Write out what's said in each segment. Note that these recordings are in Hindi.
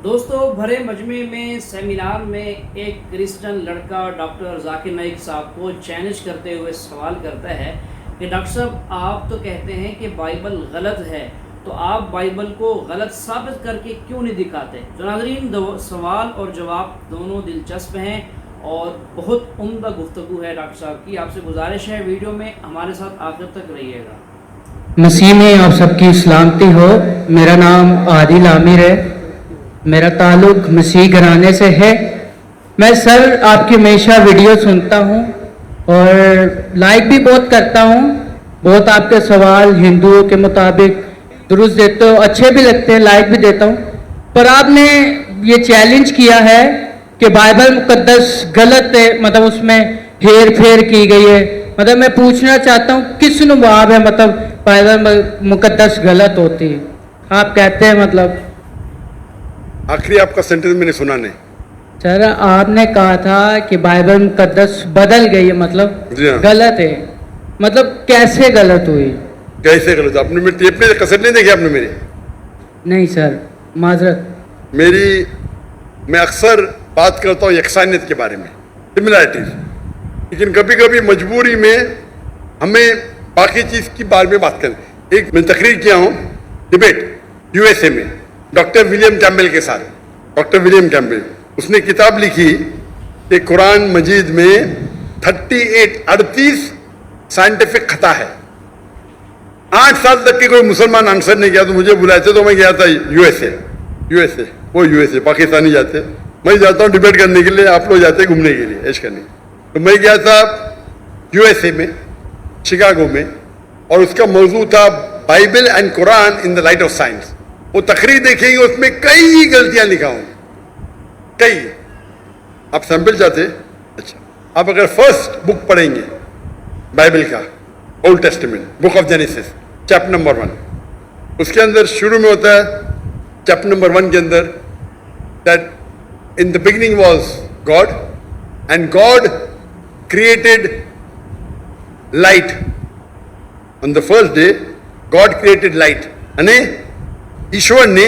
दोस्तों, भरे मजमे में सेमिनार में एक क्रिश्चियन लड़का डॉक्टर जाकिर नाइक साहब को चैलेंज करते हुए सवाल करता है कि डॉक्टर साहब, आप तो कहते हैं कि बाइबल गलत है, तो आप बाइबल को गलत साबित करके क्यों नहीं दिखाते। तो नाज़रीन, सवाल और जवाब दोनों दिलचस्प हैं और बहुत उम्दा गुफ्तगू है डॉक्टर साहब की। आपसे गुजारिश है वीडियो में हमारे साथ आखिर तक रहिएगा। मसीह में आप सबकी सलामती हो। मेरा नाम आदिल आमिर है। मेरा ताल्लुक मसीह घराने से है। मैं सर आपकी हमेशा वीडियो सुनता हूँ और लाइक भी बहुत करता हूँ। बहुत आपके सवाल हिंदुओं के मुताबिक दुरुस्त देते हो, अच्छे भी लगते हैं, लाइक भी देता हूँ। पर आपने ये चैलेंज किया है कि बाइबल मुकद्दस गलत है, मतलब उसमें हेर फेर की गई है। मतलब मैं पूछना चाहता हूँ किस नुबाब है, मतलब बाइबल मुकद्दस गलत होती है। आप कहते हैं मतलब आखिरी आपका सेंटेंस मैंने सुना नहीं। सर, आपने कहा था कि बाइबल मुकद्दस बदल गई है, मतलब जी हाँ। गलत है। मतलब कैसे गलत हुई? कैसे गलत? आपने मेरी टेप नहीं, कसर नहीं देखी आपने मेरी? नहीं सर, माजरत। मैं अक्सर बात करता हूँ यकसानियत के बारे में, सिमिलैरिटीज, लेकिन कभी कभी मजबूरी में हमें बाकी चीज की बारे में बात करें। एक मैं तकरीर किया हूँ डिबेट यूएसए में डॉक्टर विलियम कैम्बेल के साथ। डॉक्टर विलियम कैम्बेल, उसने किताब लिखी कि कुरान मजीद में 38 साइंटिफिक खता है। 8 साल तक के कोई मुसलमान आंसर नहीं किया, तो मुझे बुलाए थे, तो मैं गया था यूएसए, वो यूएसए, पाकिस्तानी जाते, मैं जाता हूँ डिबेट करने के लिए, आप लोग जाते घूमने के लिए, ऐश करने। तो मैं गया था यूएसए में, शिकागो में, और उसका मौजू था Bible and Quran in the light of science. वो तकरीर देखेंगे, उसमें कई गलतियां लिखा होंगी, कई। आप सैंपल चाहते? अच्छा, आप अगर फर्स्ट बुक पढ़ेंगे बाइबल का, old testament, book of genesis, chapter number 1, उसके अंदर शुरू में होता है, चैप्टर नंबर 1 के अंदर, that in the beginning was God and God created light. On the first day God created light, यानी ईश्वर ने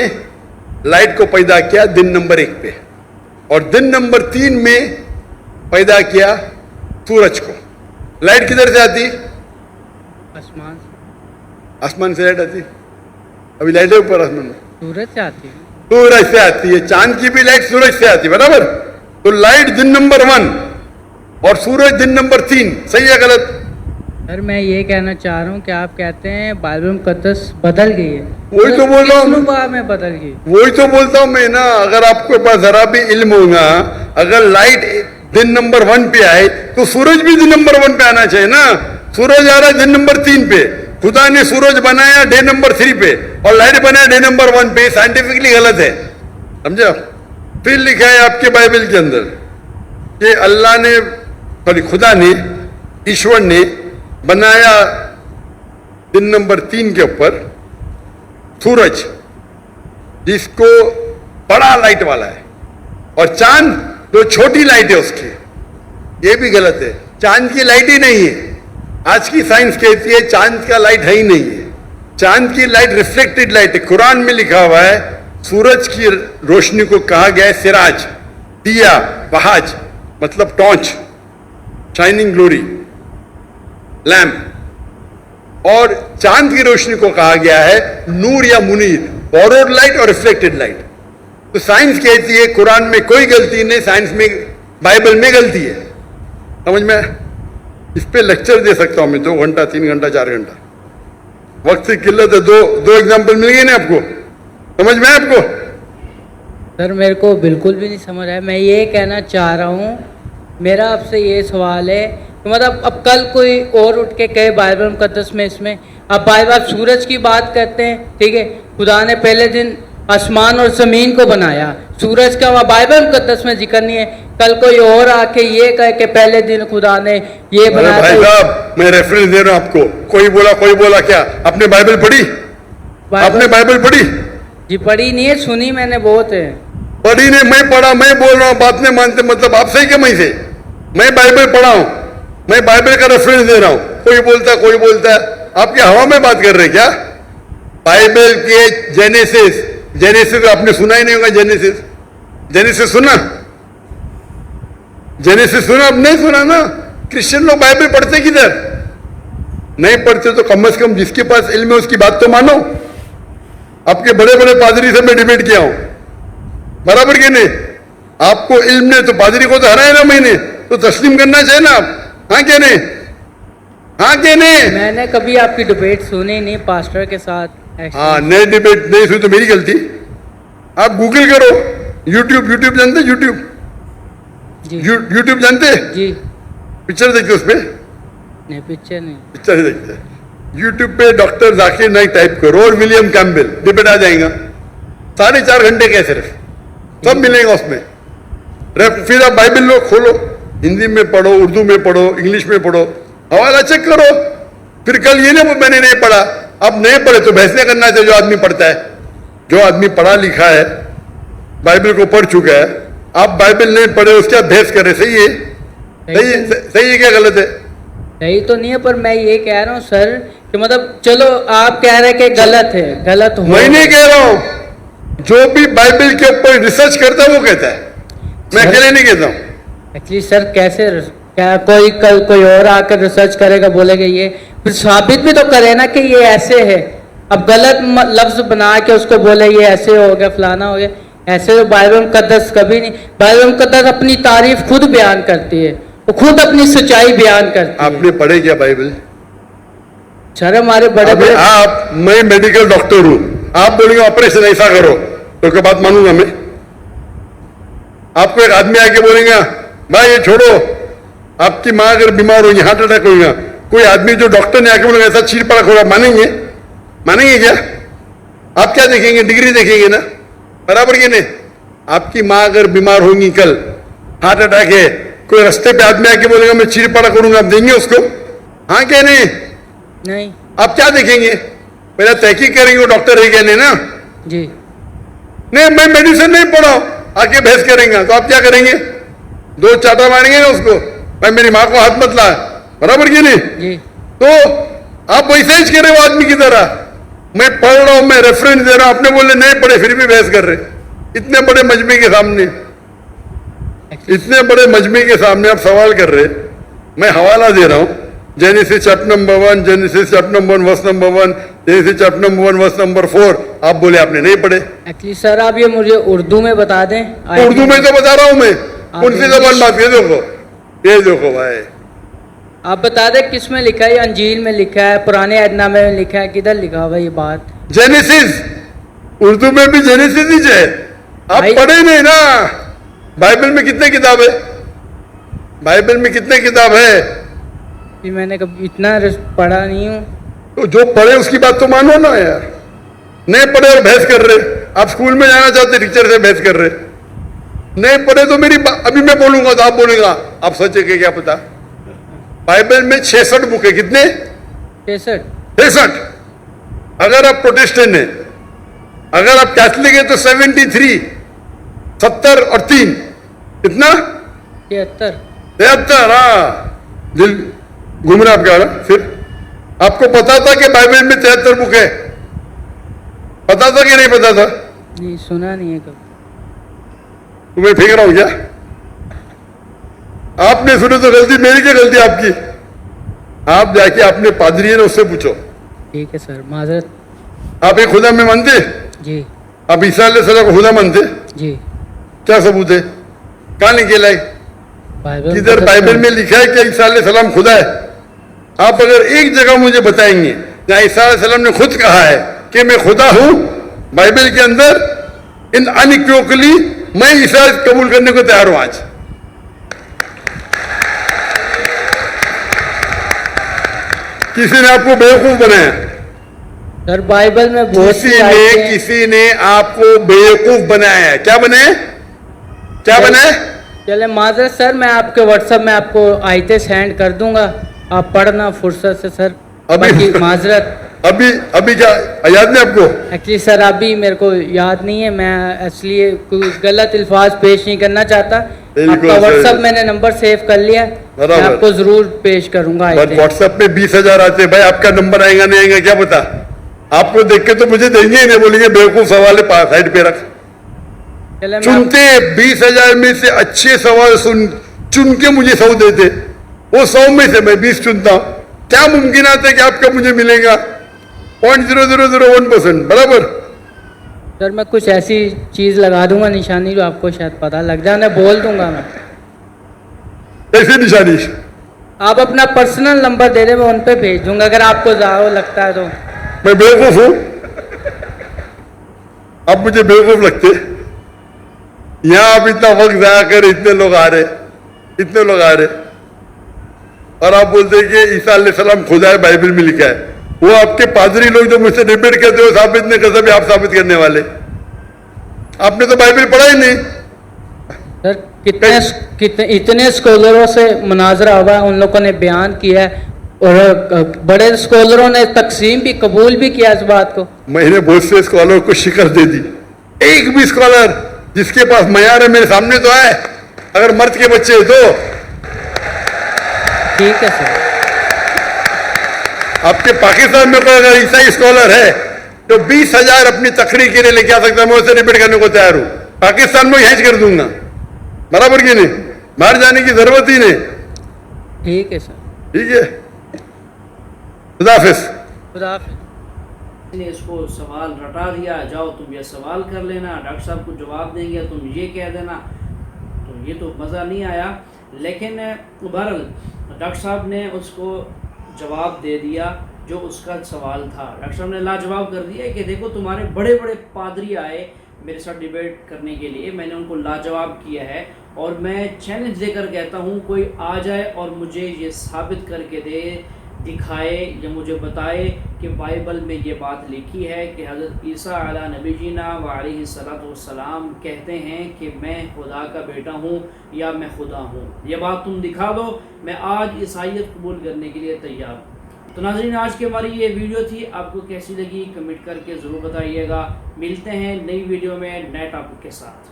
लाइट को पैदा किया दिन नंबर 1 पे, और दिन नंबर 3 में पैदा किया सूरज को। लाइट किधर से आती? आसमान, आसमान से लाइट आती। अभी लाइट है ऊपर आसमान में, सूरज से आती है। सूरज से आती है। चांद की भी लाइट सूरज से आती है, बराबर। तो लाइट दिन नंबर 1 और सूरज दिन नंबर 3, सही है गलत? सर, मैं ये कहना चाह रहा हूँ कि आप कहते हैं बाइबल मुकद्दस बदल गई है। वही तो बोल रहा हूँ, में बदल गई। वही तो बोलता हूँ मैं ना। अगर आपके पास जरा भी इल्म होगा, अगर लाइट दिन नंबर 1 पे आए तो सूरज भी दिन नंबर 1 पे आना चाहिए ना। सूरज आ रहा है दिन नंबर 3 पे, खुदा ने सूरज बनाया डे नंबर 3 पे और लाइट बनाया डे नंबर 1 पे। साइंटिफिकली गलत है, समझा? फिर लिखा है आपके बाइबल के अंदर कि अल्लाह ने, सॉरी, खुदा ने, ईश्वर ने बनाया दिन नंबर 3 के ऊपर सूरज, जिसको बड़ा लाइट वाला है, और चांद जो छोटी लाइट है उसकी। ये भी गलत है, चांद की लाइट ही नहीं है। आज की साइंस कहती है चांद का लाइट है ही नहीं है। चांद की लाइट रिफ्लेक्टेड लाइट है। कुरान में लिखा हुआ है सूरज की रोशनी को कहा गया है सिराज, दिया, बहाज, मतलब टॉर्च, शाइनिंग ग्लोरी, लैम्प। और चांद की रोशनी को कहा गया है नूर या मुनीर, बोरोड लाइट और रिफ्लेक्टेड लाइट। तो साइंस कहती है कुरान में कोई गलती नहीं, साइंस में, बाइबल में गलती है। समझ में? इस पे लेक्चर दे सकता हूं मैं 2 घंटा, 3 घंटा, 4 घंटा। वक्त की किल्लत है। दो एग्जाम्पल मिल गए ना आपको? समझ में आपको? सर, मेरे को बिल्कुल भी नहीं समझ आया। मैं ये कहना चाह रहा हूँ, मेरा आपसे ये सवाल है, तो मतलब अब कल कोई और उठ के कहे बाइबल मुकद्दस में, इसमें अब बाइबल, आप सूरज की बात करते हैं, ठीक है, खुदा ने पहले दिन आसमान और जमीन को बनाया, सूरज का वहाँ बाइबल मुकद्दस में जिक्र नहीं है। कल कोई और आके ये कहे कि पहले दिन खुदा ने ये बनाया। भाई साहब, मैं रेफरेंस दे रहा हूं आपको। कोई बोला क्या? आपने बाइबल पढ़ी? आपने बाइबल पढ़ी? जी पढ़ी नहीं है, सुनी मैंने बहुत है। पढ़ी नहीं, मैं पढ़ा, मैं बोल रहा हूँ, बात नहीं मानते, मतलब आप सही क्या मैं से? मैं बाइबल पढ़ा हूं, मैं बाइबल का रेफरेंस दे रहा हूं। कोई बोलता है, आपकी हवा में बात कर रहे क्या? बाइबल के जेनेसिस जेनेसिस आपने सुना ही नहीं होगा। जेनेसिस सुना? जेनेसिस सुना? अब नहीं सुना ना। क्रिश्चियन लोग बाइबल पढ़ते किधर? नहीं पढ़ते तो कम से कम जिसके पास इल्म है उसकी बात तो मानो। आपके बड़े बड़े पादरी से मैं डिबेट किया हूं, बराबर के नहीं? आपको इल्म नहीं तो पादरी को तो हराए ना मैंने, तो तस्लीम करना चाहिए ना आप। हाँ क्या नहीं? हाँ क्या नहीं? मैंने कभी आपकी डिबेट सुनी नहीं पास्टर के साथ। हाँ, नई डिबेट नहीं सुनी तो मेरी गलती। आप गूगल करो, यूट्यूब जानते? जी यूट्यूब जानते? जी। पिक्चर देखते उस पर? नहीं, पिक्चर नहीं। पिक्चर देखते हैं। यूट्यूब पे डॉक्टर जाकिर नाइक टाइप करो और विलियम कैम्पबेल, डिबेट आ जाएगा। 4.5 घंटे के सिर्फ, सब मिलेगा उसमें। फिर आप बाइबल लो, खोलो, हिंदी में पढ़ो, उर्दू में पढ़ो, इंग्लिश में पढ़ो, हवाला चेक करो। फिर कल ये ना मैंने नहीं पढ़ा, अब नहीं पढ़े तो बहस नहीं करना चाहिए। जो आदमी पढ़ता है, जो आदमी पढ़ा लिखा है, बाइबल को पढ़ चुका है, आप बाइबल नहीं पढ़े उसके बाद बहस करें, सही है? सही है क्या गलत है? सही तो नहीं है, पर मैं ये कह रहा हूँ सर कि मतलब चलो आप कह रहे हैं कि गलत है, गलत हो। मैं नहीं कह रहा हूँ, जो भी बाइबल के ऊपर रिसर्च करता है वो कहता है, मैं अकेले नहीं कहता हूँ। एक्चुअली सर कैसे, क्या कोई कल कोई और आकर रिसर्च करेगा, बोलेगा ये, फिर साबित भी तो करे ना कि ये ऐसे है। अब गलत लफ्ज बना के उसको बोले ये ऐसे हो गया, फलाना हो गया, ऐसे तो बाइबल मुकद्दस कभी नहीं। बाइबल मुकद्दस अपनी तारीफ खुद बयान करती है, वो खुद अपनी सच्चाई बयान करती है। आपने पढ़े क्या बाइबल? सर हमारे बड़े बड़े मैं मेडिकल डॉक्टर हूं, आप बोलेंगे ऑपरेशन ऐसा करो तो क्या बात मानूंगा मैं? आपको एक आदमी आके बोलेगा भाई ये छोड़ो, आपकी माँ अगर बीमार होगी, हार्ट अटैक होगा, कोई आदमी जो डॉक्टर ने आके बोलेगा ऐसा चीर पड़ा खोला, मानेंगे? मानेंगे क्या? आप क्या देखेंगे? डिग्री देखेंगे ना, बराबर के नहीं? आपकी माँ अगर बीमार होंगी, कल हार्ट अटैक है, कोई रास्ते पे आदमी आके बोलेगा मैं चीर पड़ा करूंगा, आप देंगे उसको? हाँ क्या नहीं? नहीं। आप क्या देखेंगे? पहले तहकीक करेंगे वो डॉक्टर है क्या नहीं ना? जी नहीं, मैं मेडिसिन नहीं पढ़ा, आके बहस करेंगे तो आप क्या करेंगे? 2 चाटा मारेंगे ना उसको, भाई मेरी माँ को हाथ मत ला, बराबर की नहीं? जी। तो आप वैसे ही कह रहे हो आदमी की तरह, मैं पढ़ रहा हूं, मैं रेफरेंस दे रहा हूं, आपने बोले नहीं पढ़े फिर भी बहस कर रहे। इतने बड़े मजमे के सामने, इतने बड़े मजमे के सामने आप सवाल कर रहे। मैं हवाला दे रहा हूं, Genesis chapter number 1, Genesis chapter number 1 verse number 1, Genesis chapter number 1 verse number 4। आप बोले आपने नहीं पढ़े। एक्चुअली सर आप ये मुझे उर्दू में बता दें। उर्दू में तो बता रहा हूं मैं, कौन सी जबान बात? ये देखो भाई, आप बता दें किस में लिखा है? अंजील में लिखा है, पुराने अहदनामे में लिखा है, किधर लिखा हुआ ये बात? जेनेसिस, उर्दू में भी जेनेसिस ही है। आप पढ़े नहीं ना। बाइबल में कितने किताब है? बाइबल में कितने किताब है? कि मैंने कभी इतना पढ़ा नहीं हूँ। तो जो पढ़े उसकी बात तो मानो ना यार। नहीं पढ़े और बहस कर रहे, आप स्कूल में जाना चाहते टीचर से बहस कर रहे। नहीं पढ़े तो मेरी अभी मैं बोलूंगा तो आप बोलेगा आप सच है क्या पता? बाइबल में 66 बुक है। कितने? 66। अगर आप प्रोटेस्टेंट हैं, अगर आप कैथलिक है तो 73, 70 और 3 कितना? 73। हाँ, दिल घूम रहा आपका ना। फिर आपको पता था कि बाइबल में 73 बुक है? पता था कि नहीं पता था? नहीं, सुना नहीं है कभी। तुम्हें फेंक रहा हूं क्या? आपने सुने तो गलती मेरी, क्या गलती आपकी? आप जाके अपने पादरी है ना उससे पूछो। ठीक है सर, माजरत। आप एक खुदा में मानते? जी। आप ईसा अलैहिस्सलाम को खुदा मानते? जी। क्या सबूत है? कहां लिखे लाए? किधर बाइबल में लिखा है कि ईसा अलैहिस्सलाम खुदा है? आप अगर एक जगह मुझे बताएंगे जहां ईसा अलैहिस्सलाम ने खुद कहा है कि मैं खुदा हूं, बाइबल के अंदर इन अनइक्विवोकली, मैं ईसा कबूल करने को तैयार हूं आज। किसी ने आपको बेवकूफ बनाया? सर बाइबल में बहुत किसी ने आपको बेवकूफ बनाया है। क्या बने? क्या बने? चले माजरत सर, मैं आपके व्हाट्सएप में आपको आयतें सेंड कर दूंगा, आप पढ़ना फुर्सत से सर। अभी माजरत अभी क्या याद नहीं आपको? एक्चुअली सर अभी मेरे को याद नहीं है, मैं इसलिए कोई गलत अल्फाज पेश नहीं करना चाहता। आपका व्हाट्सएप मैंने नंबर सेव कर लिया, मैं आपको जरूर पेश करूंगा। व्हाट्सएप पे 20,000 आते भाई, आपका नंबर आएगा नहीं आएगा क्या पता? आपको देख के तो मुझे देंगे ही नहीं, बोलेंगे बेवकूफ सवाल है, साइड पे रख। चले मैं चुनते 20,000 में से अच्छे सवाल चुन के मुझे 100 देते, वो 100 में से मैं 20 चुनता हूं। क्या मुमकिन आता है कि आपका मुझे मिलेगा 0.0001%, बराबर। सर मैं कुछ ऐसी चीज लगा दूंगा निशानी जो आपको शायद पता लग जाए, मैं बोल दूंगा। मैं ऐसी निशानी आप अपना पर्सनल नंबर दे दे, मैं उन पे भेज दूंगा अगर आपको ज़्यादा लगता है तो। मैं बेवकूफ हूं? आप मुझे बेवकूफ लगते? यहां आप इतना वक्त जाया कर, इतने लोग आ रहे, और आप बोलते कि ईसा अलैहिस्सलाम खुदा है, बाइबल में लिखा है। वो आपके पादरी लोग जो मुझसे डिबेट करते हो, साबित नहीं कर सकते, आप साबित करने वाले। आपने तो बाइबल पढ़ा ही नहीं। सर कितने इतने स्कॉलरों से मुनाजरा हुआ है, उन लोगों ने बयान किया है, और बड़े स्कॉलरों ने तकसीम भी कबूल भी किया इस बात को। मैंने बहुत से स्कॉलर को शिकस्त दे दी, एक भी स्कॉलर जिसके पास मयार है मेरे सामने तो आए, अगर मर्द के बच्चे हैं तो। ठीक है सर। आपके पाकिस्तान में कोई अगर ईसाई स्कॉलर है तो 20,000 अपनी तकरीर के लिए लेके आ सकता है, मैं उसे रिपीट करने को तैयार हूं। पाकिस्तान में हैज कर दूंगा, बराबर की नहीं, बाहर जाने की जरूरत ही नहीं। ठीक है सर। ठीक है, खुदा हाफिज। खुदा हाफिज। ने इसको सवाल रटा दिया, जाओ तुम ये सवाल कर लेना, डॉक्टर साहब को जवाब देंगे तुम ये कह देना, तो ये तो मज़ा नहीं आया। लेकिन बहरहाल डॉक्टर साहब ने उसको जवाब दे दिया जो उसका सवाल था। डॉक्टर साहब ने लाजवाब कर दिया कि देखो तुम्हारे बड़े बड़े पादरी आए मेरे साथ डिबेट करने के लिए, मैंने उनको लाजवाब किया है, और मैं चैलेंज देकर कहता हूँ कोई आ जाए और मुझे ये साबित करके दे, दिखाए या मुझे बताए कि बाइबल में ये बात लिखी है कि हज़रत ईसा अला नबी जीना व अलैहिस्सलातु वस्सलाम कहते हैं कि मैं खुदा का बेटा हूँ या मैं खुदा हूँ। ये बात तुम दिखा दो, मैं आज ईसाईयत कबूल करने के लिए तैयार हूँ। तो नाज़रीन, आज की हमारी ये वीडियो थी, आपको कैसी लगी कमेंट करके ज़रूर बताइएगा। मिलते हैं नई वीडियो में नए टॉपिक के साथ।